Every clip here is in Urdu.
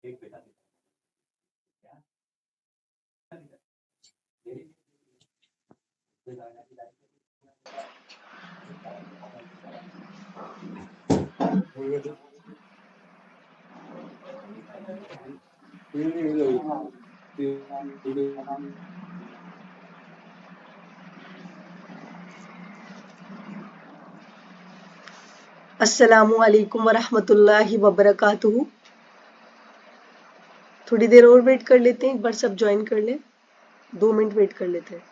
السلام علیکم ورحمۃ اللہ وبرکاتہ. تھوڑی دیر اور ویٹ کر لیتے ہیں، ایک بار سب جوائن کر لیں. 2 منٹ ویٹ کر لیتے ہیں.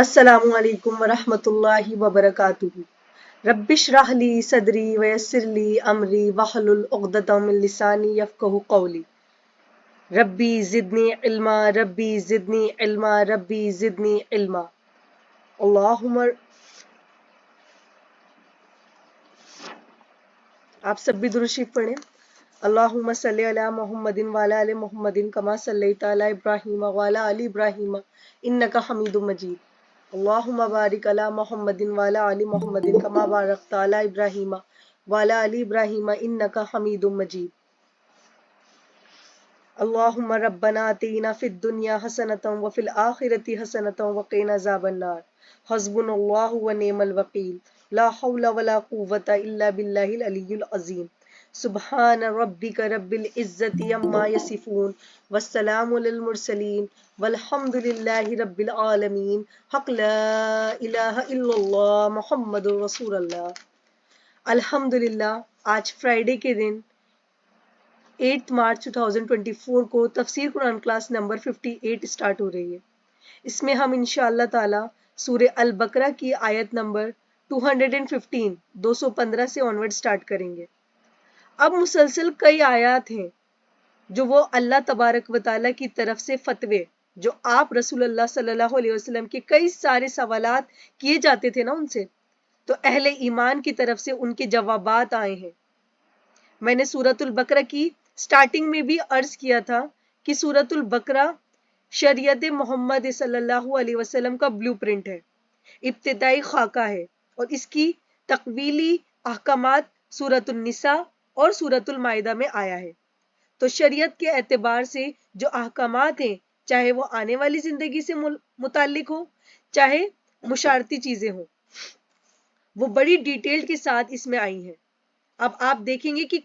السلام علیکم ورحمۃ اللہ وبرکاتہ. رب اشرح لی صدری ویسر لی امری واحلل عقدۃ من لسانی یفقہوا قولی. ربی زدنی علما ربی زدنی علما ربی زدنی علما. اللہم آپ سب بھی درود شریف پڑھیں. اللہم صلی علی محمد وعلی آل محمد کما صلیت علی ابراہیم وعلی آل ابراہیم انک حمید مجید. اللہم بارک علی محمد وعلی آل محمد کما بارکت علی ابراہیم وعلی آل ابراہیم انک حمید مجید. اللہم ربنا آتینا فی الدنیا حسنۃ وفی الآخرۃ حسنۃ وقنا عذاب النار. حسبنا اللہ ونعم الوکیل. لا حول ولا قوۃ الا باللہ العلی العظیم. سبحان ربک رب العزت عما یصفون والسلام علی المرسلین والحمد للہ رب العالمین. حق لا الہ الا اللہ محمد رسول اللہ. الحمدللہ آج فرائیڈے کے دن 8 مارچ 2024 کو تفسیر قرآن کلاس نمبر 58 اسٹارٹ ہو رہی ہے. اس میں ہم انشاءاللہ تعالی سورہ البقرہ کی آیت نمبر 215 215 سے آنورڈ اسٹارٹ کریں گے. اب مسلسل کئی آیات ہیں جو وہ اللہ تبارک و تعالیٰ کی طرف سے فتوے جو آپ رسول اللہ صلی اللہ علیہ وسلم کے کئی سارے سوالات کیے جاتے تھے نا ان سے، تو اہل ایمان کی طرف سے ان کے جوابات آئے ہیں. میں نے سورۃ البقرہ کی سٹارٹنگ میں بھی عرض کیا تھا کہ سورۃ البقرہ شریعت محمد صلی اللہ علیہ وسلم کا بلو پرنٹ ہے، ابتدائی خاکہ ہے، اور اس کی تقویلی احکامات سورۃ النساء اور سورۃ المائدہ میں آیا ہے. تو شریعت کے اعتبار سے جو احکامات ہیں، چاہے وہ آنے والی زندگی سے متعلق ہو، چاہے مشارتی چیزیں ہوں، وہ بڑی ڈیٹیل کے ساتھ اس میں آئی ہیں. اب آپ دیکھیں گے کہ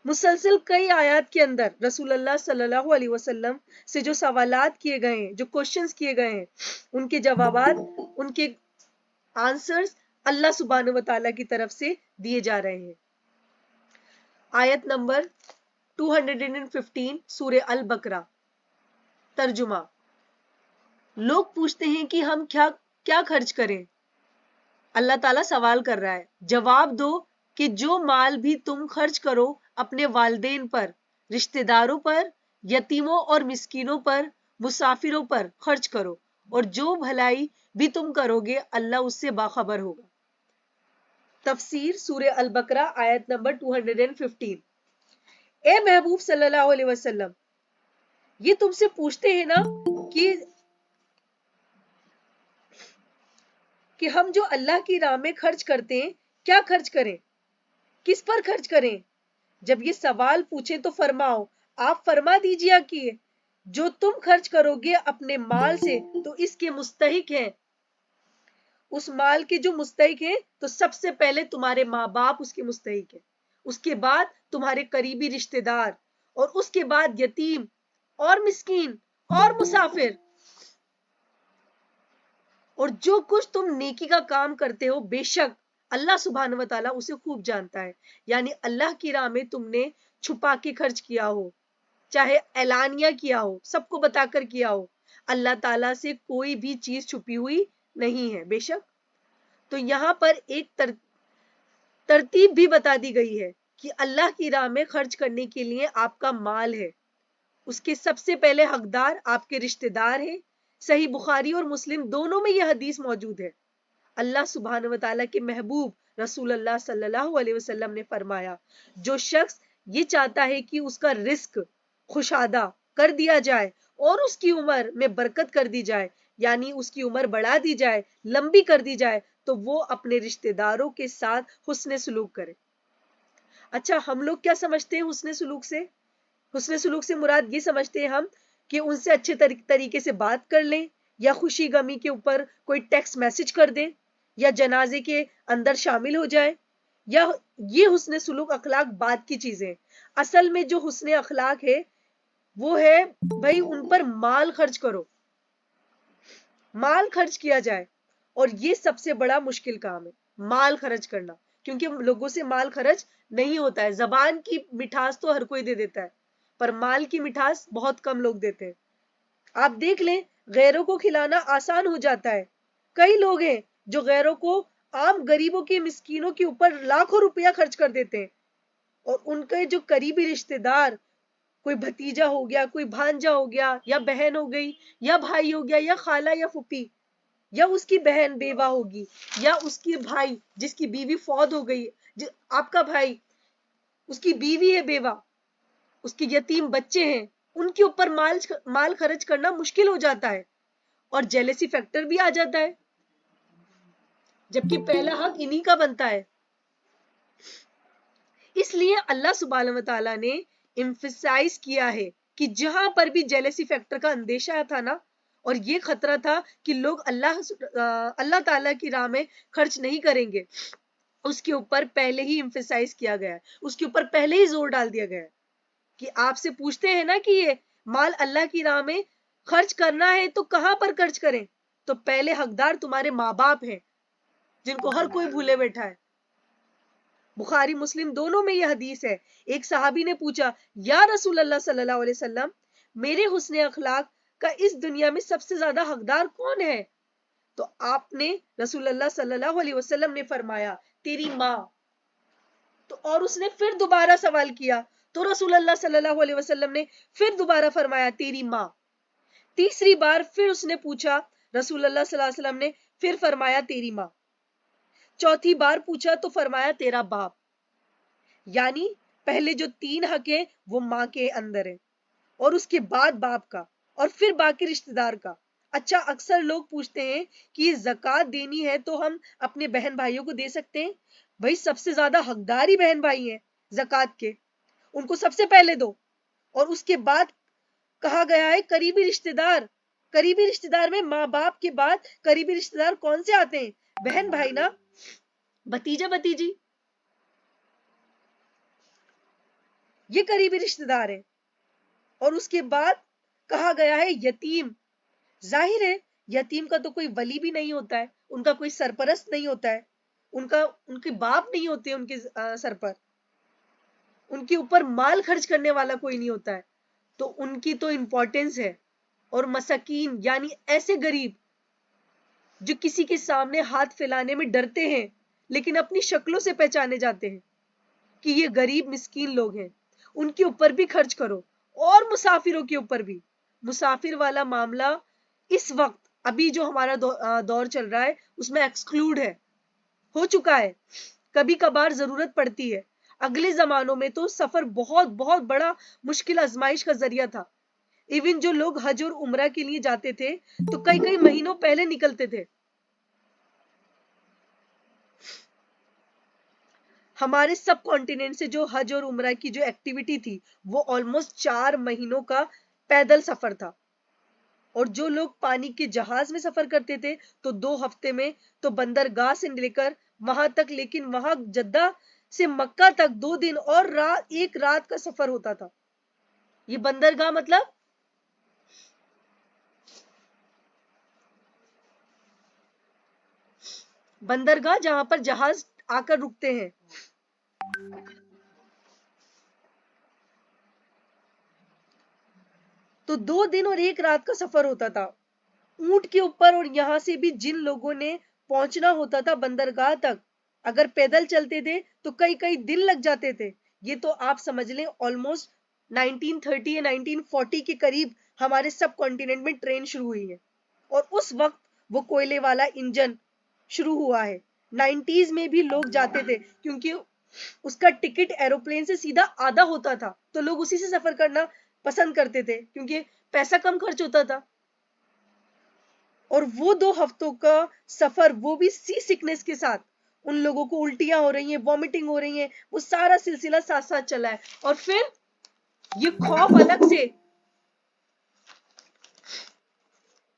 مسلسل کئی آیات کے اندر رسول اللہ صلی اللہ علیہ وسلم سے جو سوالات کیے گئے ہیں، جو کوشچنز کیے گئے ہیں، ان کے جوابات، ان کے آنسرز اللہ سبحانہ و تعالیٰ کی طرف سے دیے جا رہے ہیں. آیت نمبر 215 سورہ البقرہ. ترجمہ: لوگ پوچھتے ہیں کہ ہم کیا خرچ کریں. اللہ تعالیٰ سوال کر رہا ہے، جواب دو کہ جو مال بھی تم خرچ کرو اپنے والدین پر، رشتہ داروں پر، یتیموں اور مسکینوں پر، مسافروں پر خرچ کرو، اور جو بھلائی بھی تم کرو گے اللہ اس سے باخبر ہوگا. تفسیر سورہ البقرہ آیت نمبر 215. اے محبوب صلی اللہ علیہ وسلم، یہ تم سے پوچھتے ہیں نا کہ ہم جو اللہ کی راہ میں خرچ کرتے ہیں کیا خرچ کریں، کس پر خرچ کریں. جب یہ سوال پوچھے تو فرماؤ، آپ فرما دیجئے کہ جو تم خرچ کرو گے اپنے مال سے تو اس کے مستحق ہیں. اس مال کے جو مستحق ہیں تو سب سے پہلے تمہارے ماں باپ اس کے مستحق ہیں، اس کے بعد تمہارے قریبی رشتہ دار، اور اس کے بعد یتیم اور مسکین اور مسافر. اور جو کچھ تم نیکی کا کام کرتے ہو بے شک اللہ سبحانہ و تعالیٰ اسے خوب جانتا ہے. یعنی اللہ کی راہ میں تم نے چھپا کے خرچ کیا ہو، چاہے اعلانیہ کیا ہو، سب کو بتا کر کیا ہو، اللہ تعالیٰ سے کوئی بھی چیز چھپی ہوئی نہیں ہے بے شک۔ تو یہاں پر ایک ترتیب بھی بتا دی گئی ہے کہ اللہ کی راہ میں خرچ کرنے کے لیے آپ کا مال ہے، اس کے سب سے پہلے حقدار آپ کے رشتہ دار ہیں۔ صحیح بخاری اور مسلم دونوں میں یہ حدیث موجود ہے۔ اللہ سبحانہ و تعالیٰ کے محبوب رسول اللہ صلی اللہ علیہ وسلم نے فرمایا، جو شخص یہ چاہتا ہے کہ اس کا رزق خوشادہ کر دیا جائے اور اس کی عمر میں برکت کر دی جائے، یعنی اس کی عمر بڑھا دی جائے، لمبی کر دی جائے، تو وہ اپنے رشتہ داروں کے ساتھ حسن سلوک کرے۔ اچھا، ہم لوگ کیا سمجھتے ہیں حسن سلوک سے؟ حسن سلوک سے مراد یہ سمجھتے ہیں ہم کہ ان سے اچھے طریقے سے بات کر لیں، یا خوشی غمی کے اوپر کوئی ٹیکسٹ میسج کر دیں، یا جنازے کے اندر شامل ہو جائے، یا یہ حسن سلوک اخلاق بات کی چیزیں۔ اصل میں جو حسن اخلاق ہے وہ ہے بھائی ان پر مال خرچ کرو، مال خرچ کیا جائے، اور یہ سب سے بڑا مشکل کام ہے مال خرچ کرنا، کیونکہ لوگوں سے مال خرچ نہیں ہوتا ہے۔ زبان کی مٹھاس تو ہر کوئی دے دیتا ہے، پر مال کی مٹھاس بہت کم لوگ دیتے ہیں۔ آپ دیکھ لیں، غیروں کو کھلانا آسان ہو جاتا ہے، کئی لوگ ہیں جو غیروں کو، عام غریبوں کے مسکینوں کے اوپر لاکھوں روپیہ خرچ کر دیتے ہیں، اور ان کے جو قریبی رشتہ دار، کوئی بھتیجا ہو گیا، کوئی بھانجا ہو گیا، یا بہن ہو گئی، یا بھائی ہو گیا، یا خالہ یا پھوپھی، یا اس کی بہن بیوہ ہوگی، یا اس کی بھائی جس کی بیوی فوت ہو گئی، آپ کا بھائی اس کی بیوی ہے بیوہ، اس کے یتیم بچے ہیں، ان کے اوپر مال خرچ کرنا مشکل ہو جاتا ہے، اور جیلسی فیکٹر بھی آ جاتا ہے، جبکہ پہلا حق انہی کا بنتا ہے۔ اس لیے اللہ سبحانہ و تعالیٰ نے ایمفسائز کیا ہے کہ جہاں پر بھی جیلسی فیکٹر کا اندیشہ تھا نا، اور یہ خطرہ تھا کہ لوگ اللہ تعالیٰ کی راہ میں خرچ نہیں کریں گے، اس کے اوپر پہلے ہی ایمفسائز کیا گیا ہے، اس کے اوپر پہلے ہی زور ڈال دیا گیا ہے کہ آپ سے پوچھتے ہیں نا کہ یہ مال اللہ کی راہ میں خرچ کرنا ہے تو کہاں پر خرچ کریں، تو پہلے حقدار تمہارے ماں باپ ہیں، جن کو ہر کوئی بھولے بیٹھا ہے۔ بخاری مسلم دونوں میں یہ حدیث ہے۔ ایک صحابی نے پوچھا، یا رسول اللہ صلی اللہ علیہ وسلم، میرے حسن اخلاق کا اس دنیا میں سب سے زیادہ حقدار کون ہے؟ تو آپ نے، رسول اللہ صلی اللہ علیہ وسلم نے فرمایا، تیری ماں۔ تو اور اس نے پھر دوبارہ سوال کیا، تو رسول اللہ صلی اللہ علیہ وسلم نے پھر دوبارہ فرمایا، تیری ماں۔ تیسری بار پھر اس نے پوچھا، رسول اللہ صلی اللہ علیہ وسلم نے پھر فرمایا، تیری ماں۔ چوتھی بار پوچھا تو فرمایا، تیرا باپ۔ یعنی پہلے جو 3 حق ہیں وہ ماں کے اندر ہے، اور اس کے بعد باپ کا، اور پھر باقی رشتہ دار کا۔ اچھا، اکثر لوگ پوچھتے ہیں کہ یہ زکوٰۃ دینی ہے تو ہم اپنے بہن بھائیوں کو دے سکتے ہیں؟ بھائی سب سے زیادہ حقدار ہی بہن بھائی ہیں زکوٰۃ کے، ان کو سب سے پہلے دو، اور اس کے بعد کہا گیا ہے قریبی رشتہ دار۔ قریبی رشتہ دار میں ماں باپ کے بعد قریبی رشتہ دار کون سے آتے ہیں؟ بہن بھائی نا، بھتیجا بھتیجی، یہ قریبی رشتہ دار ہیں۔ اور اس کے بعد کہا گیا ہے یتیم۔ ظاہر ہے یتیم کا تو کوئی ولی بھی نہیں ہوتا ہے، ان کا کوئی سرپرست نہیں ہوتا ہے، ان کے باپ نہیں ہوتے ان کے سر پر، ان کے اوپر مال خرچ کرنے والا کوئی نہیں ہوتا ہے، تو ان کی تو امپورٹنس ہے۔ اور مساکین یعنی ایسے غریب جو کسی کے سامنے ہاتھ پھیلانے میں ڈرتے ہیں لیکن اپنی شکلوں سے پہچانے جاتے ہیں کہ یہ غریب مسکین لوگ ہیں، ان کے اوپر بھی خرچ کرو، اور مسافروں کے اوپر بھی۔ مسافر والا معاملہ اس وقت ابھی جو ہمارا دور چل رہا ہے اس میں ایکسکلوڈ ہے، ہو چکا ہے، کبھی کبھار ضرورت پڑتی ہے۔ اگلے زمانوں میں تو سفر بہت بہت بڑا مشکل آزمائش کا ذریعہ تھا، ایون جو لوگ حج اور عمرہ کے لیے جاتے تھے تو کئی کئی مہینوں پہلے نکلتے تھے۔ ہمارے سب کانٹیننٹ سے جو حج اور عمرہ کی جو ایکٹیویٹی تھی وہ آلموسٹ 4 مہینوں کا پیدل سفر تھا، اور جو لوگ پانی کے جہاز میں سفر کرتے تھے تو 2 ہفتے میں تو بندرگاہ سے لے کر وہاں تک، لیکن وہاں جدہ سے مکہ تک 2 دن اور 1 رات کا سفر ہوتا تھا۔ یہ بندرگاہ مطلب بندرگاہ جہاں پر جہاز آ کر رکتے ہیں۔ تو 2 دن اور 1 رات کا سفر ہوتا تھا اونٹ کے اوپر، اور یہاں سے بھی جن لوگوں نے پہنچنا ہوتا تھا بندرگاہ تک، اگر پیدل چلتے تھے تو کئی کئی دن لگ جاتے تھے. یہ تو آپ سمجھ لیں آلموسٹ 1930 یا 1940 کے قریب ہمارے سب کانٹیننٹ میں ٹرین شروع ہوئی ہے، اور اس وقت وہ کوئلے والا انجن شروع ہوا ہے. 90s میں بھی لوگ جاتے تھے کیونکہ اس کا ٹکٹ ایروپلین سے سیدھا آدھا ہوتا تھا، تو لوگ اسی سے سفر کرنا پسند کرتے تھے کیونکہ پیسہ کم خرچ ہوتا تھا. اور وہ 2 ہفتوں کا سفر، وہ بھی سی سکنس کے ساتھ، ان لوگوں کو الٹیاں ہو رہی ہیں، وامٹنگ ہو رہی ہیں، وہ سارا سلسلہ ساتھ ساتھ چلا ہے. اور پھر یہ خوف الگ سے،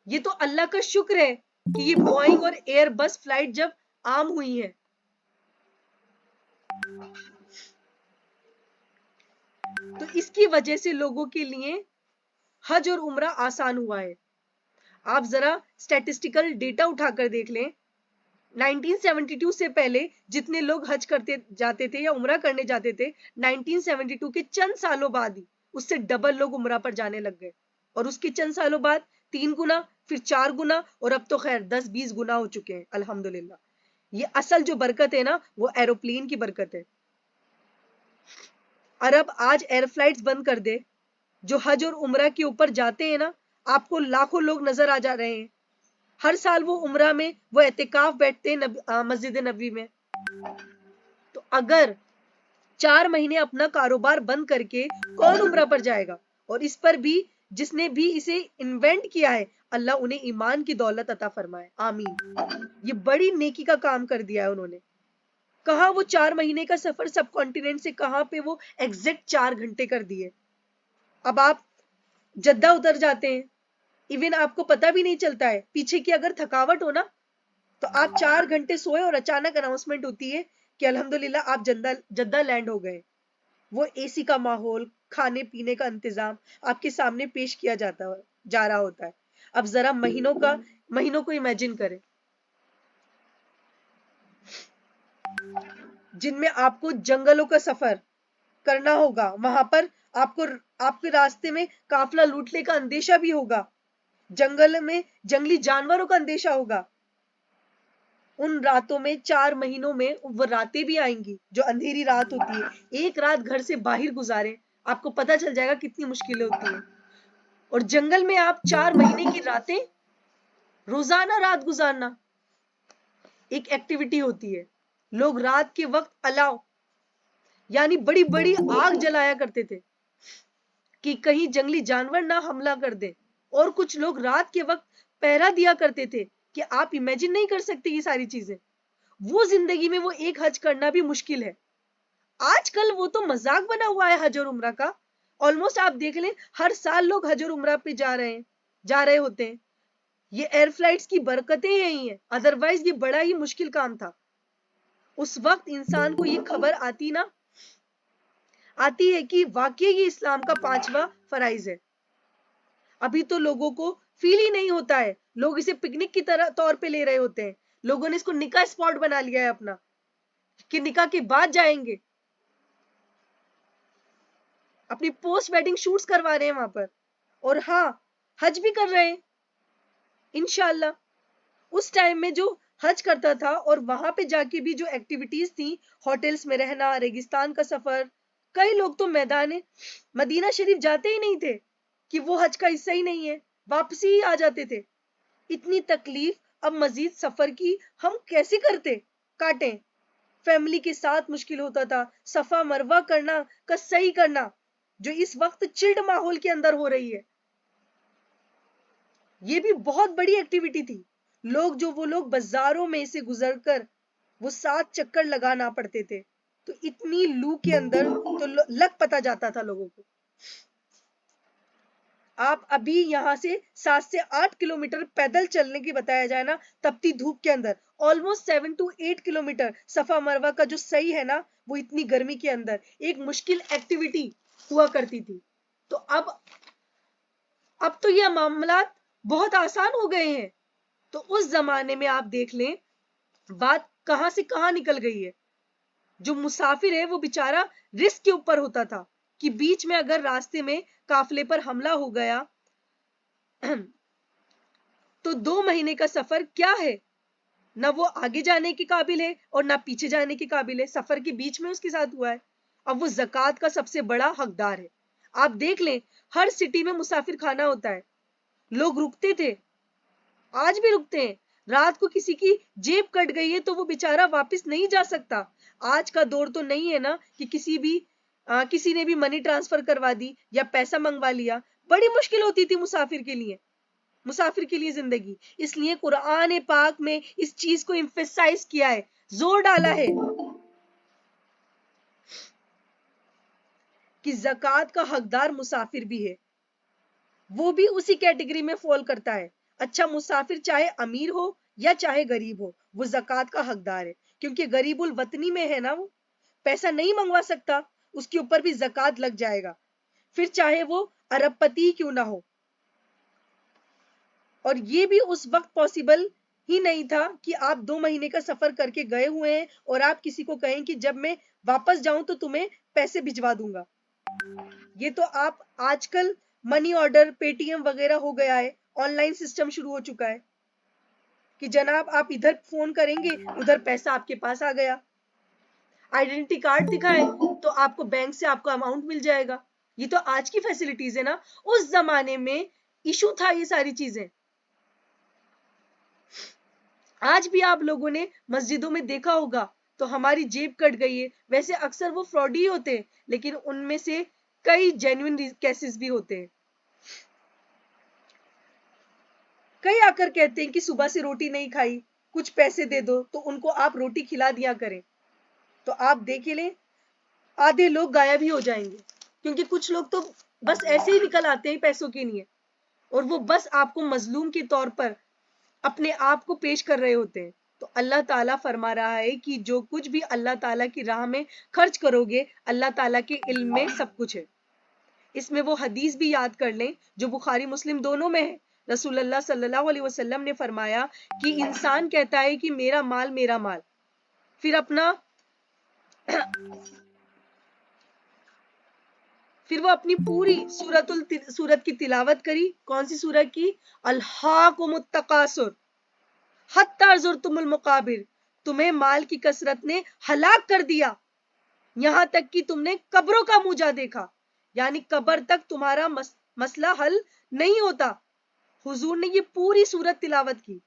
یہ تو اللہ کا شکر ہے کہ یہ بوئنگ اور ایئر بس فلائٹ جب عام ہوئی ہیں. تو اس کی وجہ سے لوگوں کے لیے حج اور عمرہ آسان ہوا ہے. آپ ذرا اسٹیٹسٹیکل ڈیٹا اٹھا کر دیکھ لیں، 1972 سے پہلے جتنے لوگ حج کرتے جاتے تھے یا عمرہ کرنے جاتے تھے، 1972 کے چند سالوں بعد ہی اس سے ڈبل لوگ عمرہ پر جانے لگ گئے، اور اس کے چند سالوں بعد 3 گنا، پھر 4 گنا، اور اب تو خیر 10-20 گنا ہو چکے ہیں الحمدللہ. یہ اصل جو برکت ہے نا، وہ ایروپلین کی برکت ہے. عرب آج ایئر فلائٹس بند کر دے، جو حج اور عمرہ کے اوپر جاتے ہیں نا، آپ کو لاکھوں لوگ نظر آ جا رہے ہیں. ہر سال وہ عمرہ میں وہ اعتکاف بیٹھتے ہیں مسجد نبوی میں. تو اگر 4 مہینے اپنا کاروبار بند کر کے کون عمرہ پر جائے گا؟ اور اس پر بھی جس نے بھی اسے انوینٹ کیا ہے، اللہ انہیں ایمان کی دولت عطا فرمائے، آمین. یہ بڑی نیکی کا کام کر دیا ہے انہوں نے. کہاں وہ 4 مہینے کا سفر سب کانٹیننٹ سے، کہاں پہ وہ ایگزیکٹ 4 گھنٹے کر دیے. اب آپ جدہ اتر جاتے ہیں، ایون آپ کو پتہ بھی نہیں چلتا ہے، پیچھے کی اگر تھکاوٹ ہو نا، تو آپ 4 گھنٹے سوئے اور اچانک اناؤنسمنٹ ہوتی ہے کہ الحمدللہ آپ جدہ لینڈ ہو گئے. وہ اے سی کا ماحول، کھانے پینے کا انتظام آپ کے سامنے پیش کیا جا رہا ہوتا ہے. اب ذرا مہینوں کو امیجن کریں جن میں آپ کو جنگلوں کا سفر کرنا ہوگا. وہاں پر آپ کے راستے میں قافلہ لوٹنے کا اندیشہ بھی ہوگا، جنگل میں جنگلی جانوروں کا اندیشہ ہوگا. ان راتوں میں 4 مہینوں میں وہ راتیں بھی آئیں گی جو اندھیری رات ہوتی ہے. ایک رات گھر سے باہر گزارے، آپ کو پتہ چل جائے گا کتنی مشکلیں ہوتی ہیں. اور جنگل میں آپ 4 مہینے کی راتیں روزانہ رات گزارنا ایک ایکٹیویٹی ہوتی ہے. لوگ رات کے وقت الاؤ یعنی بڑی بڑی آگ جلایا کرتے تھے کہ کہیں جنگلی جانور نہ حملہ کر دیں. اور کچھ لوگ رات کے وقت پہرا دیا کرتے تھے کہ آپ امیجن نہیں کر سکتے یہ ساری چیزیں. وہ زندگی میں وہ ایک حج کرنا بھی مشکل ہے. آج کل وہ تو مذاق بنا ہوا ہے حج اور عمرہ کا. آلموسٹ آپ دیکھ لیں ہر سال لوگ حج اور عمرہ پہ جا رہے ہوتے ہیں. یہ ایئر فلائٹس کی برکتیں یہی ہیں، ادروائز یہ بڑا ہی مشکل کام تھا. اس وقت انسان کو یہ خبر آتی ہے کہ واقعی یہ اسلام کا 5واں فرائض ہے. ابھی تو لوگوں کو فیل ہی نہیں ہوتا ہے، لوگ اسے پکنک کی طور پہ لے رہے ہوتے ہیں. لوگوں نے اس کو نکاح اسپاٹ بنا لیا ہے اپنا، کہ نکاح کے بعد جائیں گے، اپنی پوسٹ ویڈنگ شوٹس کروا رہے ہیں وہاں پر. اور ہاں، حج بھی کر رہے ہیں انشاءاللہ. اس ٹائم میں جو حج کرتا تھا اور وہاں پہ جا کے بھی جو ایکٹیویٹیز تھیں، ہوٹلز میں رہنا، ریگستان کا سفر، کئی لوگ تو میدان مدینہ شریف جاتے ہی نہیں تھے کہ وہ حج کا حصہ ہی نہیں ہے، واپسی ہی آ جاتے تھے. اتنی تکلیف اب مزید سفر کی ہم کیسے کاٹیں؟ فیملی کے ساتھ مشکل ہوتا تھا. صفا مروہ کرنا کا صحیح کرنا جو اس وقت چلڈ ماحول کے اندر ہو رہی ہے، یہ بھی بہت بڑی ایکٹیویٹی تھی. وہ لوگ بازاروں میں سے گزر کر وہ 7 چکر لگانا پڑتے تھے. تو اتنی لو کے اندر تو لگ پتا جاتا تھا لوگوں کو. آپ ابھی یہاں سے 7 سے 8 کلومیٹر پیدل چلنے کی بتایا جائے نا، تپتی دھوپ کے اندر آلموسٹ 7 to 8 کلومیٹر صفا مروہ کا جو صحیح ہے نا، وہ اتنی گرمی کے اندر ایک مشکل ایکٹیویٹی ہوا کرتی تھی. تو اب تو یہ معاملات بہت آسان ہو گئے ہیں. تو اس زمانے میں آپ دیکھ لیں بات کہاں سے کہاں نکل گئی ہے. جو مسافر ہے وہ بیچارہ رسک کے اوپر ہوتا تھا کہ بیچ میں اگر راستے میں قافلے پر حملہ ہو گیا تو 2 مہینے کا سفر کیا ہے؟ نہ وہ آگے جانے کے قابل ہے اور نہ پیچھے جانے کے قابل ہے، سفر کے بیچ میں اس کے ساتھ ہوا ہے. اب وہ زکوٰۃ کا سب سے بڑا حقدار ہے. آپ دیکھ لیں ہر سٹی میں مسافر خانہ ہوتا ہے، لوگ رکتے تھے، آج بھی رکتے ہیں. رات کو کسی کی جیب کٹ گئی ہے تو وہ بیچارہ واپس نہیں جا سکتا. آج کا دور تو نہیں ہے نا کہ کسی نے بھی منی ٹرانسفر کروا دی یا پیسہ منگوا لیا. بڑی مشکل ہوتی تھی مسافر کے لیے زندگی. اس لیے قرآن پاک میں اس چیز کو ایمفیسائز کیا ہے، زور ڈالا ہے کہ زکوٰۃ کا حقدار مسافر بھی ہے، وہ بھی اسی کیٹیگری میں فال کرتا ہے. اچھا مسافر چاہے امیر ہو یا چاہے غریب ہو وہ زکوٰۃ کا حقدار ہے، کیونکہ غریب الوطنی میں ہے نا، وہ پیسہ نہیں منگوا سکتا، اس کے اوپر بھی زکوٰۃ لگ جائے گا، پھر چاہے وہ ارب پتی کیوں نہ ہو. اور یہ بھی اس وقت پاسبل ہی نہیں تھا کہ آپ 2 مہینے کا سفر کر کے گئے ہوئے ہیں اور آپ کسی کو کہیں کہ جب میں واپس جاؤں تو تمہیں پیسے بھجوا دوں گا. یہ تو آپ آج کل منی آرڈر پے ٹی ایم وغیرہ ہو گیا ہے، آن لائن سسٹم شروع ہو چکا ہے کہ جناب آپ ادھر فون کریں گے ادھر پیسہ آپ کے پاس آ گیا، آئیڈینٹی کارڈ دکھائیں تو آپ کو بینک سے آپ کو اماؤنٹ مل جائے گا. یہ تو آج کی فیسلٹیز ہے نا، اس زمانے میں ایشو تھا یہ ساری چیزیں. آج بھی آپ لوگوں نے مسجدوں میں دیکھا ہوگا تو ہماری جیب کٹ گئی ہے، ویسے اکثر وہ فراڈ ہی ہوتے ہیں لیکن ان میں سے کئی جینوئن کیسز بھی ہوتے ہیں. کئی آ کر کہتے ہیں کہ صبح سے روٹی نہیں کھائی، کچھ پیسے دے دو، تو ان کو آپ روٹی کھلا دیا کریں. تو آپ دیکھ لیں آدھے لوگ غائب ہی ہو جائیں گے، کیونکہ کچھ لوگ تو بس ایسے ہی نکل آتے ہیں پیسوں کے لیے، اور وہ بس آپ کو مظلوم کے طور پر اپنے آپ کو پیش کر رہے ہوتے ہیں. تو اللہ تعالیٰ فرما رہا ہے کہ جو کچھ بھی اللہ تعالیٰ کی راہ میں خرچ کرو گے اللہ تعالیٰ کے علم میں سب کچھ ہے. اس میں وہ حدیث بھی یاد کر لیں جو بخاری مسلم دونوں میں ہے. رسول اللہ صلی اللہ علیہ وسلم نے فرمایا کہ انسان کہتا ہے کہ میرا مال، پھر وہ اپنی پوری سورت کی تلاوت کری. کون سی سورت کی؟ الہاکم التکاثر حتی زرتم المقابر، تمہیں مال کی کثرت نے ہلاک کر دیا یہاں تک کہ تم نے قبروں کا منہ جا دیکھا، یعنی قبر تک تمہارا مسئلہ حل نہیں ہوتا. حضور نے یہ پوری سورت تلاوت کی،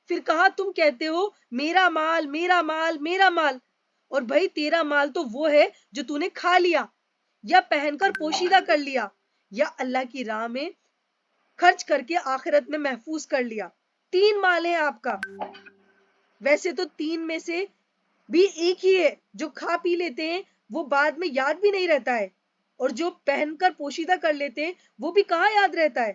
پھر کہا تم کہتے ہو میرا مال میرا مال میرا مال، اور بھائی تیرا مال تو وہ ہے جو تو نے کھا لیا یا پہن کر پوشیدہ کر لیا یا اللہ کی راہ میں خرچ کر کے آخرت میں محفوظ کر لیا. 3 مال ہے آپ کا. ویسے تو 3 میں سے بھی ایک ہی ہے، جو کھا پی لیتے ہیں وہ بعد میں یاد بھی نہیں رہتا ہے، اور جو پہن کر پوشیدہ کر لیتے ہیں وہ بھی کہاں یاد رہتا ہے.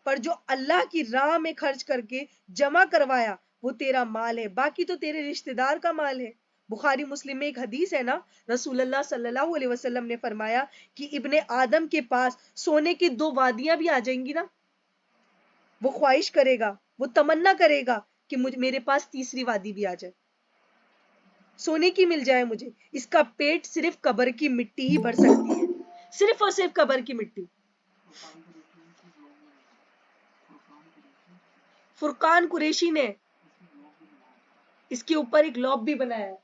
پر جو اللہ کی راہ میں خرچ کر کے جمع کروایا وہ تیرا مال ہے، باقی تو تیرے رشتہ دار کا مال ہے. بخاری مسلم میں ایک حدیث ہے نا، رسول اللہ صلی اللہ علیہ وسلم نے فرمایا کہ ابن آدم کے پاس سونے کی 2 وادیاں بھی آ جائیں گی نا، وہ خواہش کرے گا، وہ تمنا کرے گا کہ میرے پاس تیسری وادی بھی آ جائے، سونے کی مل جائے مجھے. اس کا پیٹ صرف قبر کی مٹی ہی بھر سکتی ہے، صرف اور صرف قبر کی مٹی. فرقان قریشی نے اس کے اوپر ایک لوب بھی بنایا ہے.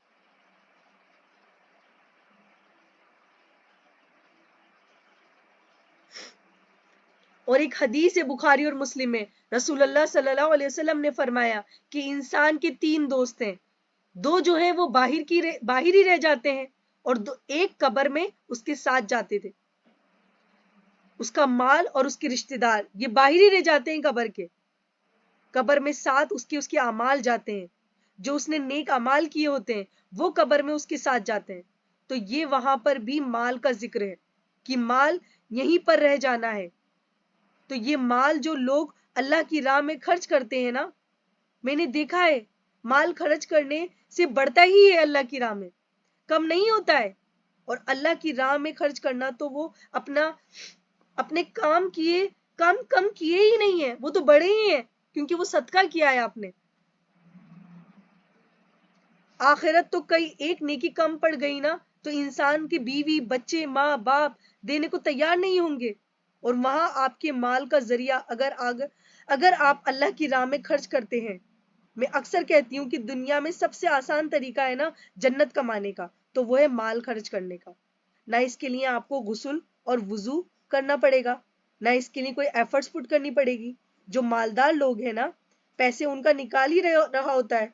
اور ایک حدیث ہے بخاری اور مسلم میں، رسول اللہ صلی اللہ علیہ وسلم نے فرمایا کہ انسان کے 3 دوست ہیں، 2 جو ہیں وہ باہر ہی رہ جاتے ہیں اور ایک قبر میں اس کے ساتھ جاتے تھے. اس کا مال اور اس کے رشتہ دار یہ باہر ہی رہ جاتے ہیں قبر میں ساتھ اس کے اعمال جاتے ہیں، جو اس نے نیک اعمال کیے ہوتے ہیں وہ قبر میں اس کے ساتھ جاتے ہیں. تو یہ وہاں پر بھی مال کا ذکر ہے کہ مال یہیں پر رہ جانا ہے. تو یہ مال جو لوگ اللہ کی راہ میں خرچ کرتے ہیں نا، میں نے دیکھا ہے مال خرچ کرنے سے بڑھتا ہی ہے اللہ کی راہ میں، کم نہیں ہوتا ہے. اور اللہ کی راہ میں خرچ کرنا تو وہ اپنے کام کم کیے ہی نہیں ہیں، وہ تو بڑے ہی ہیں کیونکہ وہ صدقہ کیا ہے آپ نے. آخرت تو کئی ایک نیکی کم پڑ گئی نا تو انسان کی بیوی بچے ماں باپ دینے کو تیار نہیں ہوں گے. اور وہاں آپ کے مال کا ذریعہ اگر آپ اللہ کی راہ میں خرچ کرتے ہیں، میں اکثر کہتی ہوں کہ دنیا میں سب سے آسان طریقہ ہے نا جنت کمانے کا، تو وہ ہے مال خرچ کرنے کا۔ نہ اس کے لیے آپ کو غسل اور وضو کرنا پڑے گا، نہ اس کے لیے کوئی ایفرٹس پٹ کرنی پڑے گی۔ جو مالدار لوگ ہیں نا، پیسے ان کا نکال ہی رہا ہوتا ہے،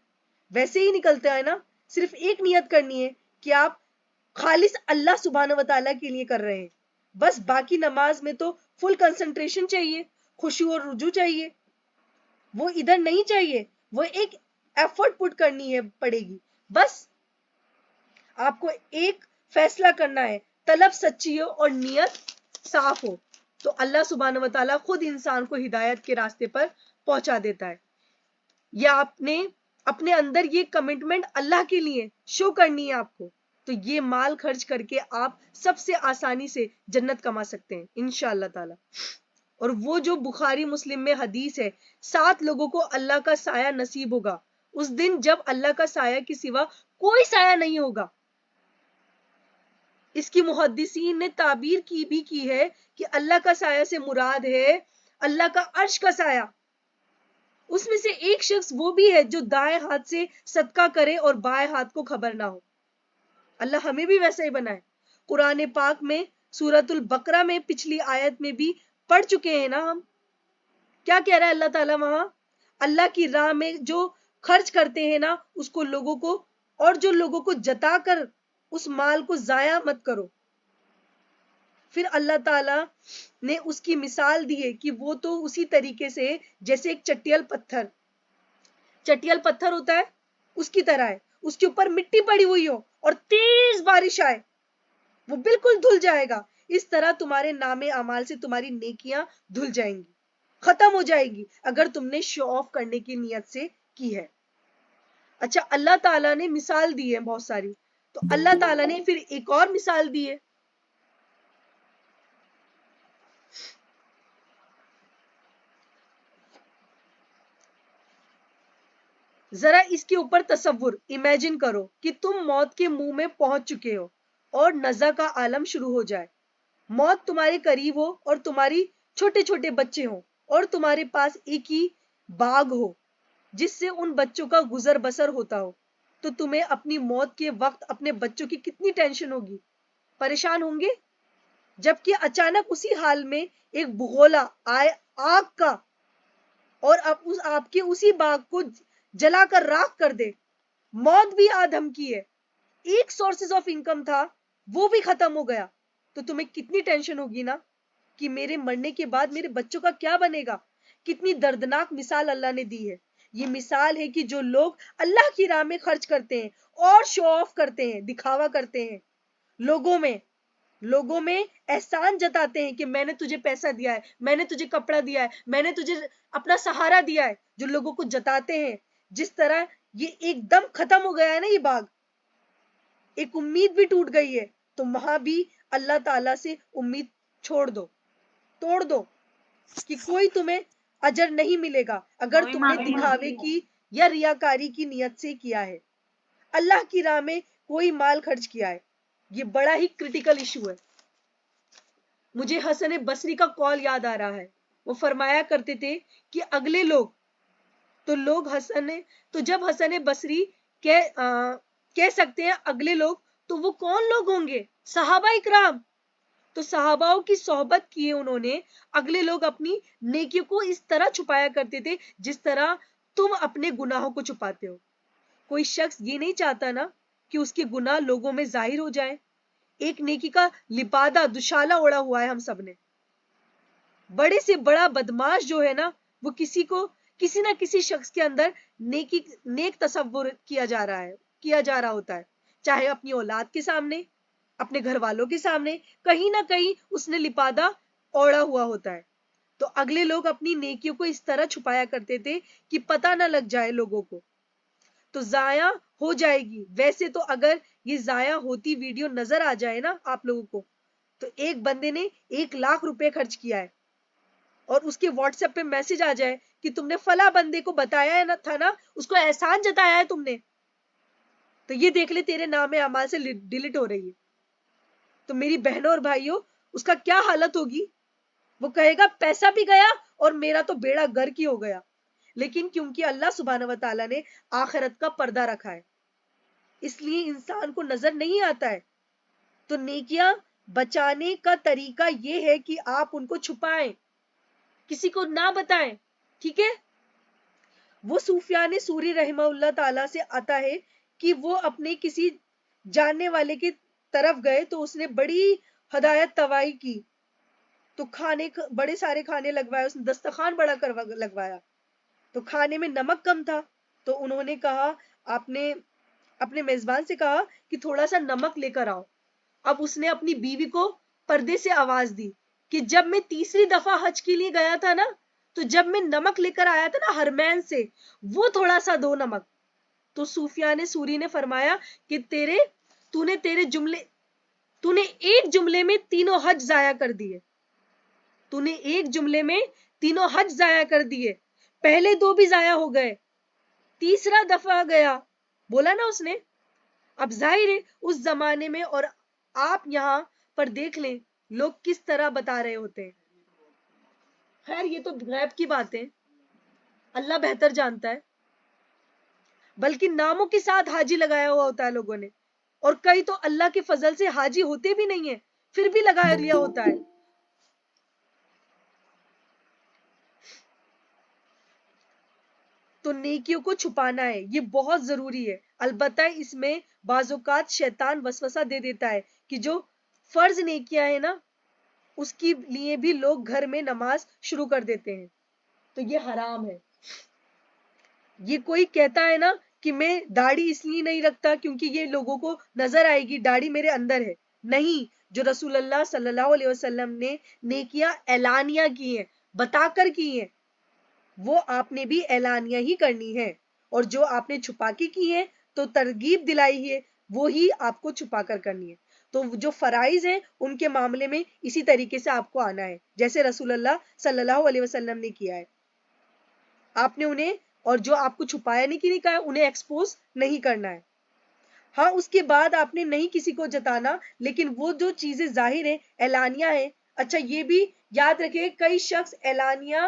ویسے ہی نکلتا ہے نا، صرف ایک نیت کرنی ہے کہ آپ خالص اللہ سبحانہ و تعالیٰ کے لیے کر رہے ہیں، بس باقی نماز میں تو فل کنسنٹریشن چاہیے، خشوع اور رجوع چاہیے، وہ ادھر نہیں چاہیے، وہ ایک ایفرٹ پٹ کرنی ہے پڑے گی، بس آپ کو ایک فیصلہ کرنا ہے، طلب سچی ہو اور نیت صاف ہو، تو اللہ سبحانہ و تعالیٰ خود انسان کو ہدایت کے راستے پر پہنچا دیتا ہے۔ یا آپ نے اپنے اندر یہ کمٹمنٹ اللہ کے لیے شو کرنی ہے آپ کو، تو یہ مال خرچ کر کے آپ سب سے آسانی سے جنت کما سکتے ہیں انشاءاللہ تعالی۔ اور وہ جو بخاری مسلم میں حدیث ہے، 7 لوگوں کو اللہ کا سایہ نصیب ہوگا اس دن جب اللہ کا سایہ کے سوا کوئی سایہ نہیں ہوگا۔ اس کی محدثین نے تعبیر کی ہے کہ اللہ کا سایہ سے مراد ہے اللہ کا عرش کا سایہ۔ اس میں سے ایک شخص وہ بھی ہے جو دائیں ہاتھ سے صدقہ کرے اور بائیں ہاتھ کو خبر نہ ہو۔ اللہ ہمیں بھی ویسا ہی بنائے۔ قرآن پاک میں سورۃ البقرہ میں پچھلی آیت میں بھی پڑھ چکے ہیں نا ہم، کیا کہہ رہا ہے اللہ تعالیٰ وہاں؟ اللہ کی راہ میں جو خرچ کرتے ہیں نا، اس کو لوگوں کو اور جو لوگوں کو جتا کر اس مال کو ضائع مت کرو۔ پھر اللہ تعالیٰ نے اس کی مثال دی ہے کہ وہ تو اسی طریقے سے جیسے ایک چٹیل پتھر ہوتا ہے اس کی طرح ہے، اس کے اوپر مٹی پڑی ہوئی ہو اور تیز بارش آئے وہ بالکل دھل جائے گا۔ اس طرح تمہارے نام اعمال سے تمہاری نیکیاں دھل جائیں گی، ختم ہو جائے گی، اگر تم نے شو آف کرنے کی نیت سے کی ہے۔ اچھا، اللہ تعالیٰ نے مثال دی ہے بہت ساری، تو اللہ تعالیٰ نے پھر ایک اور مثال دی ہے۔ ذرا اس کے اوپر تصور امیجن کرو کہ تم موت کے منہ میں پہنچ چکے ہو اور نزع کا عالم شروع ہو جائے، موت تمہارے قریب ہو اور تمہاری چھوٹے چھوٹے بچے ہوں اور تمہارے پاس ایک ہی باغ ہو جس سے ان بچوں کا گزر بسر ہوتا ہو، تو تمہیں اپنی موت کے وقت اپنے بچوں کی کتنی ٹینشن ہوگی، پریشان ہوں گے؟ جبکہ اچانک اسی حال میں ایک بغولہ آئے آگ کا اور اب آپ کے اسی باغ کو جلا کر راکھ کر دے۔ موت بھی آدم کی ہے، ایک سورسز آف انکم تھا وہ بھی ختم ہو گیا، تو تمہیں کتنی ٹینشن ہوگی نا کہ میرے مرنے کے بعد میرے بچوں کا کیا بنے گا۔ کتنی دردناک مثال اللہ نے دی ہے۔ یہ مثال ہے کہ جو لوگ اللہ کی راہ میں خرچ کرتے ہیں اور شو آف کرتے ہیں، دکھاوا کرتے ہیں، لوگوں میں احسان جتاتے ہیں کہ میں نے تجھے پیسہ دیا ہے، میں نے تجھے کپڑا دیا ہے، میں نے تجھے اپنا سہارا دیا ہے، جو لوگوں کو جتاتے ہیں، جس طرح یہ ایک دم ختم ہو گیا ہے نا یہ باغ، ایک امید بھی ٹوٹ گئی ہے، تو وہاں بھی اللہ تعالیٰ سے امید چھوڑ دو، توڑ دو، کہ کوئی تمہیں اجر نہیں ملے گا اگر تم نے دکھاوے کی یا ریاکاری کی نیت سے کیا ہے، اللہ کی راہ میں کوئی مال خرچ کیا ہے۔ یہ بڑا ہی کریٹیکل ایشو ہے۔ مجھے حسن بصری کا قول یاد آ رہا ہے، وہ فرمایا کرتے تھے کہ اگلے لوگ تو جب حسن بصری کہہ سکتے ہیں اگلے لوگ، تو وہ کون لوگ ہوں گے؟ صحابہ اکرام۔ تو صحاباؤں کی صحبت کیے انہوں نے، اگلے لوگ اپنی نیکیوں کو اس طرح چھپایا کرتے تھے جس طرح تم اپنے گناہوں کو چھپاتے ہو۔ کوئی شخص یہ نہیں چاہتا نا کہ اس کے گناہ لوگوں میں ظاہر ہو جائے۔ ایک نیکی کا لبادہ دشالہ اوڑا ہوا ہے ہم سب نے۔ بڑے سے بڑا بدماش جو ہے نا، وہ کسی نہ کسی شخص کے اندر نیک تصور کیا جا رہا ہوتا ہے، چاہے اپنی اولاد کے سامنے، اپنے گھر والوں کے سامنے، کہیں نہ کہیں اس نے لبادہ اوڑا ہوا ہوتا ہے۔ تو اگلے لوگ اپنی نیکیوں کو اس طرح چھپایا کرتے تھے کہ پتہ نہ لگ جائے لوگوں کو، تو ضائع ہو جائے گی۔ ویسے تو اگر یہ ضائع ہوتی ویڈیو نظر آ جائے نا آپ لوگوں کو، تو ایک بندے نے 1,00,000 روپے خرچ کیا ہے اور اس کے واٹس ایپ پہ میسج آ جائے کہ تم نے فلاں بندے کو بتایا تھا نا، اس کو احسان جتایا ہے تم نے، تو یہ دیکھ لے تیرے نام اعمال سے ڈیلیٹ ہو رہی ہے، تو میری بہنوں اور بھائیوں اس کا کیا حالت ہوگی؟ وہ کہے گا پیسہ بھی گیا اور میرا تو بیڑا گر کی ہو گیا. لیکن کیونکہ اللہ سبحانہ و تعالیٰ نے آخرت کا پردہ رکھا ہے اس لیے انسان کو نظر نہیں آتا ہے. تو نیکیاں بچانے کا طریقہ یہ ہے کہ آپ ان کو چھپائیں, کسی کو نہ بتائیں. ٹھیک ہے. وہ سفیان ثوری رحمہ اللہ تعالی سے آتا ہے کہ وہ اپنے کسی جاننے والے کی طرف گئے تو اس نے بڑی ہدایت توائی کی, تو کھانے بڑے سارے کھانے لگوائے, اس نے دسترخوان بڑا لگوایا, تو کھانے میں نمک کم تھا. تو انہوں نے کہا, آپ نے اپنے میزبان سے کہا کہ تھوڑا سا نمک لے کر آؤ. اب اس نے اپنی بیوی کو پردے سے آواز دی کہ جب میں تیسری دفعہ حج کے لیے گیا تھا نا, تو جب میں نمک لے کر آیا تھا نا حرمین سے, وہ تھوڑا سا دو نمک. تو سفیان ثوری نے فرمایا کہ تو نے ایک جملے میں تینوں حج ضائع کر دیے. تو نے ایک جملے میں تینوں حج ضائع کر دیے, پہلے دو بھی ضائع ہو گئے, تیسرا دفعہ گیا, بولا نا اس نے. اب ظاہر ہے اس زمانے میں, اور آپ یہاں پر دیکھ لیں لوگ کس طرح بتا رہے ہوتے ہیں. خیر یہ تو غیب کی بات ہے, اللہ بہتر جانتا ہے. بلکہ ناموں کے ساتھ حاجی لگایا ہوا ہوتا ہے لوگوں نے, اور کئی تو اللہ کے فضل سے حاجی ہوتے بھی نہیں ہیں, پھر بھی لگا لیا ہوتا ہے. تو نیکیوں کو چھپانا ہے, یہ بہت ضروری ہے. البتہ اس میں بعض اوقات شیطان وسوسہ دے دیتا ہے کہ جو فرض نیکیاں ہیں نا, اس کے لیے بھی لوگ گھر میں نماز شروع کر دیتے ہیں, تو یہ حرام ہے. یہ کوئی کہتا ہے نا کہ میں داڑھی اس لیے نہیں رکھتا کیونکہ یہ لوگوں کو نظر آئے گی, داڑھی میرے اندر ہے. نہیں, جو رسول اللہ صلی اللہ علیہ وسلم نے نیکیاں اعلانیہ کی ہیں, بتا کر کی ہیں, وہ آپ نے بھی اعلانیہ ہی کرنی ہے. اور جو آپ نے چھپا کے کی ہے تو ترغیب دلائی ہے, وہی آپ کو چھپا کر کرنی ہے. تو جو فرائض ہیں ان کے معاملے میں اسی طریقے سے آپ کو آنا ہے جیسے رسول اللہ صلی اللہ علیہ وسلم نے کیا ہے. آپ نے انہیں, اور جو آپ کو چھپایا نہیں کی نہیں کہا, انہیں ایکسپوز نہیں کرنا ہے. ہاں اس کے بعد آپ نے نہیں کسی کو جتانا, لیکن وہ جو چیزیں ظاہر ہیں اعلانیہ ہیں. اچھا یہ بھی یاد رکھے, کئی شخص اعلانیہ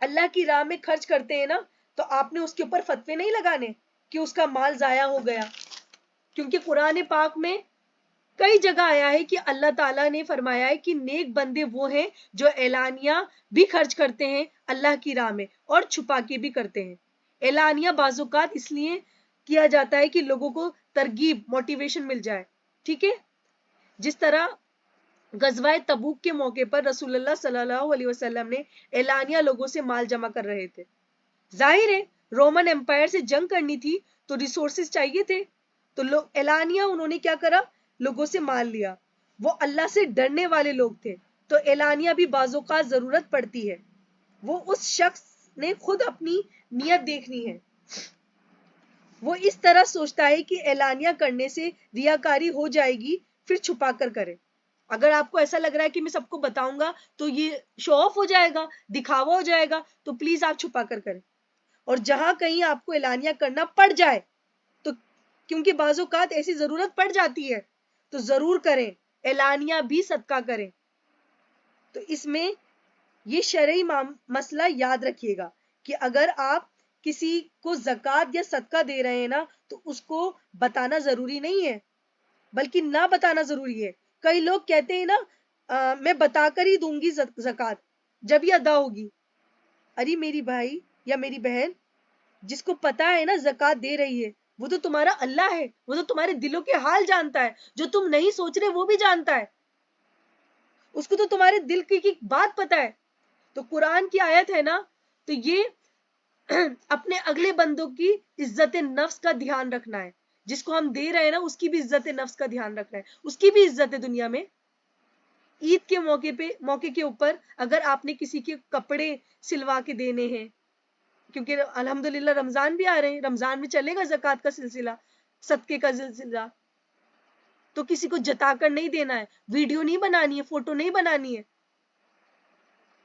اللہ کی راہ میں خرچ کرتے ہیں نا, تو آپ نے اس کے اوپر فتوے نہیں لگانے کہ اس کا مال ضائع ہو گیا, کیونکہ قرآن پاک میں کئی جگہ آیا ہے کہ اللہ تعالیٰ نے فرمایا ہے کہ نیک بندے وہ ہیں جو اعلانیہ بھی خرچ کرتے ہیں اللہ کی راہ میں, اور چھپا کے بھی کرتے ہیں. اعلانیہ بعض اوقات اس لیے کیا جاتا ہے کہ لوگوں کو ترغیب, موٹیویشن مل جائے. ٹھیک ہے. جس طرح غزوہ تبوک کے موقع پر رسول اللہ صلی اللہ علیہ وسلم نے اعلانیہ لوگوں سے مال جمع کر رہے تھے. ظاہر ہے رومن امپائر سے جنگ کرنی تھی تو ریسورسز چاہیے تھے, تو اعلانیہ انہوں نے کیا کرا, لوگوں سے مال لیا. وہ اللہ سے ڈرنے والے لوگ تھے, تو اعلانیہ بھی بعض اوقات ضرورت پڑتی ہے. وہ اس شخص نے خود اپنی نیت دیکھنی ہے. وہ اس طرح سوچتا ہے کہ اعلانیہ کرنے سے ریاکاری ہو جائے گی, پھر چھپا کر کرے. اگر آپ کو ایسا لگ رہا ہے کہ میں سب کو بتاؤں گا تو یہ شو آف ہو جائے گا, دکھاوا ہو جائے گا, تو پلیز آپ چھپا کر کریں. اور جہاں کہیں آپ کو اعلانیہ کرنا پڑ جائے, تو کیونکہ بعض اوقات ایسی ضرورت پڑ جاتی ہے, تو ضرور کریں, اعلانیہ بھی صدقہ کریں. تو اس میں یہ شرعی مسئلہ یاد رکھیے گا کہ اگر آپ کسی کو زکوٰۃ یا صدقہ دے رہے ہیں نا, تو اس کو بتانا ضروری نہیں ہے, بلکہ نہ بتانا ضروری ہے. کئی لوگ کہتے ہیں نا میں بتا کر ہی دوں گی زکوٰۃ جب یہ ادا ہوگی. ارے میری بھائی یا میری بہن, جس کو پتا ہے نا زکوٰۃ دے رہی ہے, وہ تو تمہارا اللہ ہے, وہ تو تمہارے دلوں کے حال جانتا ہے, جو تم نہیں سوچ رہے وہ بھی جانتا ہے, اس کو تو تمہارے دل کی بات پتا ہے. تو قرآن کی آیت ہے نا, تو یہ اپنے اگلے بندوں کی عزت نفس کا دھیان رکھنا ہے. جس کو ہم دے رہے ہیں نا اس کی بھی عزت نفس کا دھیان رکھنا ہے, اس کی بھی عزت ہے دنیا میں. عید کے موقع کے اوپر اگر آپ نے کسی کے کپڑے سلوا کے دینے ہیں, کیونکہ الحمدللہ رمضان بھی آ رہے ہیں, رمضان میں چلے گا زکوٰۃ کا سلسلہ, صدقے کا سلسلہ, تو کسی کو جتا کر نہیں دینا ہے, ویڈیو نہیں بنانی ہے, فوٹو نہیں بنانی ہے,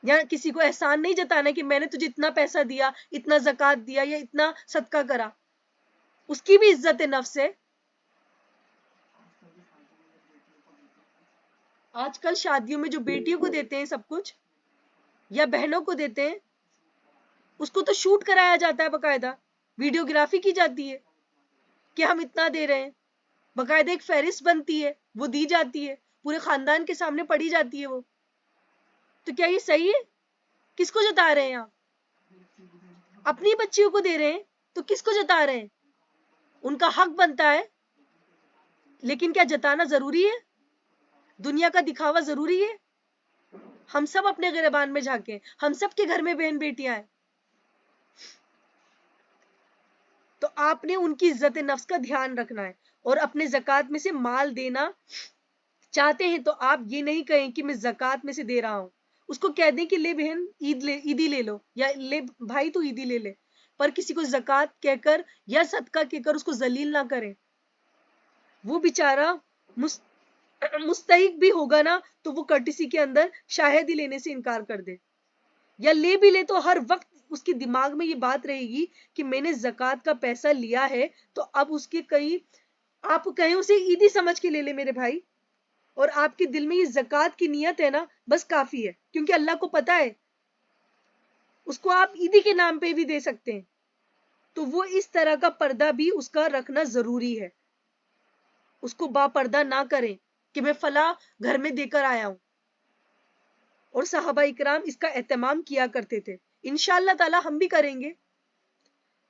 یا کسی کو احسان نہیں جتانا کہ میں نے تجھے اتنا پیسہ دیا, اتنا زکوٰۃ دیا, یا اتنا صدقہ کرا. اس کی بھی عزت نفس ہے. آج کل شادیوں میں جو بیٹیوں کو دیتے ہیں سب کچھ یا بہنوں کو دیتے ہیں, اس کو تو شوٹ کرایا جاتا ہے, باقاعدہ ویڈیوگرافی کی جاتی ہے کہ ہم اتنا دے رہے ہیں, باقاعدہ ایک فہرست بنتی ہے, وہ دی جاتی ہے, پورے خاندان کے سامنے پڑھی جاتی ہے وہ. تو کیا یہ صحیح ہے؟ کس کو جتا رہے ہیں آپ؟ اپنی بچیوں کو دے رہے ہیں تو کس کو جتا رہے ہیں؟ ان کا حق بنتا ہے, لیکن کیا جتانا ضروری ہے؟ دنیا کا دکھاوا ضروری ہے؟ ہم سب اپنے گریبان میں جھانکیں, ہم سب کے گھر میں بہن بیٹیاں ہیں. تو آپ نے ان کی عزت نفس کا دھیان رکھنا ہے, اور اپنے زکوٰۃ میں سے مال دینا چاہتے ہیں تو آپ یہ نہیں کہیں کہ میں زکوٰۃ میں سے دے رہا ہوں. اس کو کہہ دیں کہ لے بہن عیدی لے لو, یا لے بھائی تو عیدی لے لے, پر کسی کو زکوٰۃ کہہ کر یا صدقہ کہہ کر اس کو ذلیل نہ کریں. وہ بیچارہ مستحق بھی ہوگا نا تو وہ کرٹسی کے اندر شاہدی لینے سے انکار کر دے, یا لے بھی لے تو ہر وقت اس کے دماغ میں یہ بات رہے گی کہ میں نے زکوٰۃ کا پیسہ لیا ہے, تو اب اس کے آپ کہیں اسے عیدی سمجھ کے لے لے میرے بھائی, اور آپ کے دل میں یہ زکوٰۃ کی نیت ہے نا, بس کافی ہے, کیونکہ اللہ کو پتا ہے اس کو آپ عیدی کے نام پہ بھی دے سکتے ہیں. تو وہ اس طرح کا پردہ بھی اس کا رکھنا ضروری ہے, اس کو با پردہ نہ کریں کہ میں فلاں گھر میں دے کر آیا ہوں. اور صحابہ اکرام اس کا اہتمام کیا کرتے تھے, انشاءاللہ تعالی ہم بھی کریں گے.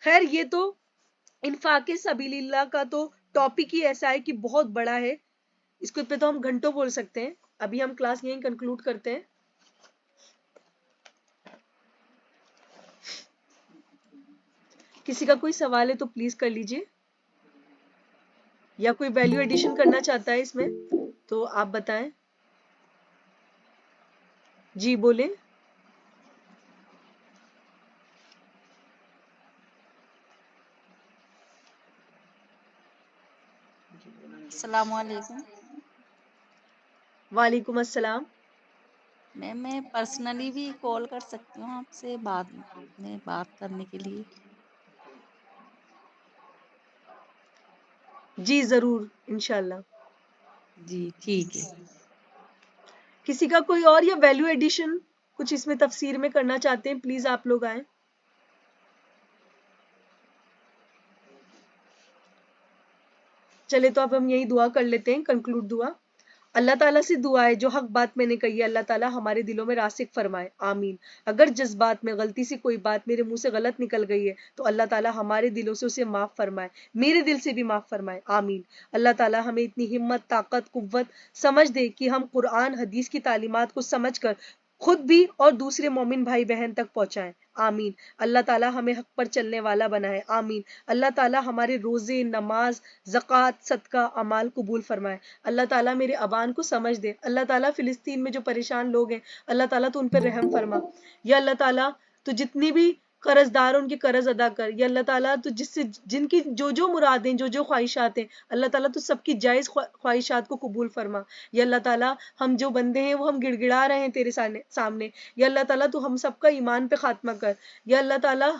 خیر, یہ تو انفاق سبیل اللہ کا تو ٹاپک ہی ایسا ہے کہ بہت بڑا ہے, اس پہ تو ہم گھنٹوں بول سکتے ہیں. ابھی ہم کلاس یہیں کنکلوڈ کرتے ہیں. کسی کا کوئی سوال ہے تو پلیز کر لیجئے, یا کوئی ویلیو ایڈیشن کرنا چاہتا ہے اس میں تو آپ بتائیں. جی بولیں. السلام علیکم. وعلیکم السلام. میں پرسنلی بھی کال کر سکتی ہوں آپ سے بعد میں بات کرنے کے لیے؟ جی ضرور, انشاءاللہ. جی ٹھیک ہے. کسی کا کوئی اور یا ویلیو ایڈیشن کچھ اس میں تفسیر میں کرنا چاہتے ہیں, پلیز آپ لوگ آئیں. چلے تو اب ہم یہی دعا کر لیتے ہیں, کنکلوڈ دعا. اللہ تعالیٰ سے دعا ہے جو حق بات میں نے کہی ہے اللہ تعالیٰ ہمارے دلوں میں راسخ فرمائے, آمین. اگر جذبات میں غلطی سے کوئی بات میرے منہ سے غلط نکل گئی ہے تو اللہ تعالیٰ ہمارے دلوں سے اسے معاف فرمائے, میرے دل سے بھی معاف فرمائے, آمین. اللہ تعالیٰ ہمیں اتنی ہمت, طاقت, قوت, سمجھ دے کہ ہم قرآن حدیث کی تعلیمات کو سمجھ کر خود بھی اور دوسرے مومن بھائی بہن تک پہنچائیں, آمین. اللہ تعالیٰ ہمیں حق پر چلنے والا بنائے, آمین. اللہ تعالیٰ ہمارے روزے, نماز, زکوٰۃ, صدقہ, اعمال قبول فرمائے. اللہ تعالیٰ میرے ابان کو سمجھ دے. اللہ تعالیٰ فلسطین میں جو پریشان لوگ ہیں اللہ تعالیٰ تو ان پر رحم فرما. یا اللہ تعالیٰ تو جتنی بھی قرض دار ان کے قرض ادا کر. یا اللہ تعالیٰ تو جس سے جن کی جو مرادیں, جو خواہشات ہیں اللہ تعالیٰ تو سب کی جائز خواہشات کو قبول فرما. یا اللہ تعالیٰ ہم جو بندے ہیں وہ ہم گڑ گڑا رہے ہیں تیرے سامنے, یا اللہ تعالیٰ تو ہم سب کا ایمان پہ خاتمہ کر. یا اللہ تعالیٰ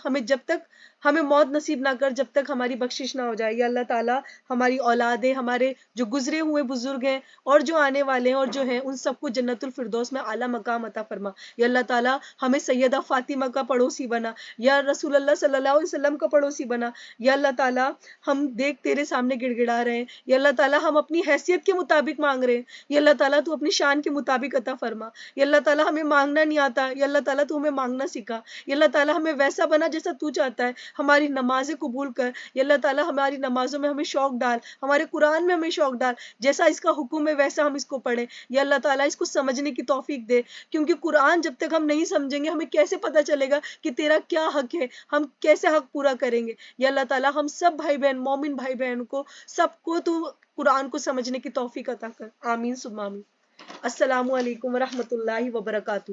ہمیں موت نصیب نہ کر جب تک ہماری بخشش نہ ہو جائے. یا اللہ تعالیٰ ہماری اولادیں, ہمارے جو گزرے ہوئے بزرگ ہیں اور جو آنے والے ہیں اور جو ہیں ان سب کو جنت الفردوس میں اعلیٰ مقام عطا فرما. یا اللہ تعالیٰ ہمیں سیدہ فاطمہ کا پڑوسی بنا, یا رسول اللہ صلی اللہ علیہ وسلم کا پڑوسی بنا. یا اللہ تعالیٰ ہم دیکھ تیرے سامنے گڑ گڑا رہے ہیں, یا اللہ تعالیٰ ہم اپنی حیثیت کے مطابق مانگ رہے ہیں, یا اللہ تعالیٰ تو اپنی شان کے مطابق عطا فرما. یا اللہ تعالیٰ ہمیں مانگنا نہیں آتا, یا اللہ تعالیٰ تو ہمیں مانگنا سکھا. یا اللہ تعالیٰ ہمیں ویسا بنا جیسا تو چاہتا ہے. ہماری نمازیں قبول کر. یا اللہ تعالیٰ ہماری نمازوں میں ہمیں شوق ڈال, ہمارے قرآن میں ہمیں شوق ڈال, جیسا اس کا حکم ہے ویسا ہم اس کو پڑھیں. یا اللہ تعالیٰ اس کو سمجھنے کی توفیق دے, کیونکہ قرآن جب تک ہم نہیں سمجھیں گے ہمیں کیسے پتہ چلے گا کہ تیرا کیا حق ہے, ہم کیسے حق پورا کریں گے. یا اللہ تعالیٰ ہم سب بھائی بہن, مومن بھائی بہن کو سب کو تو قرآن کو سمجھنے کی توفیق عطا کر, آمین ثم آمین. السلام علیکم ورحمۃ اللہ وبرکاتہ.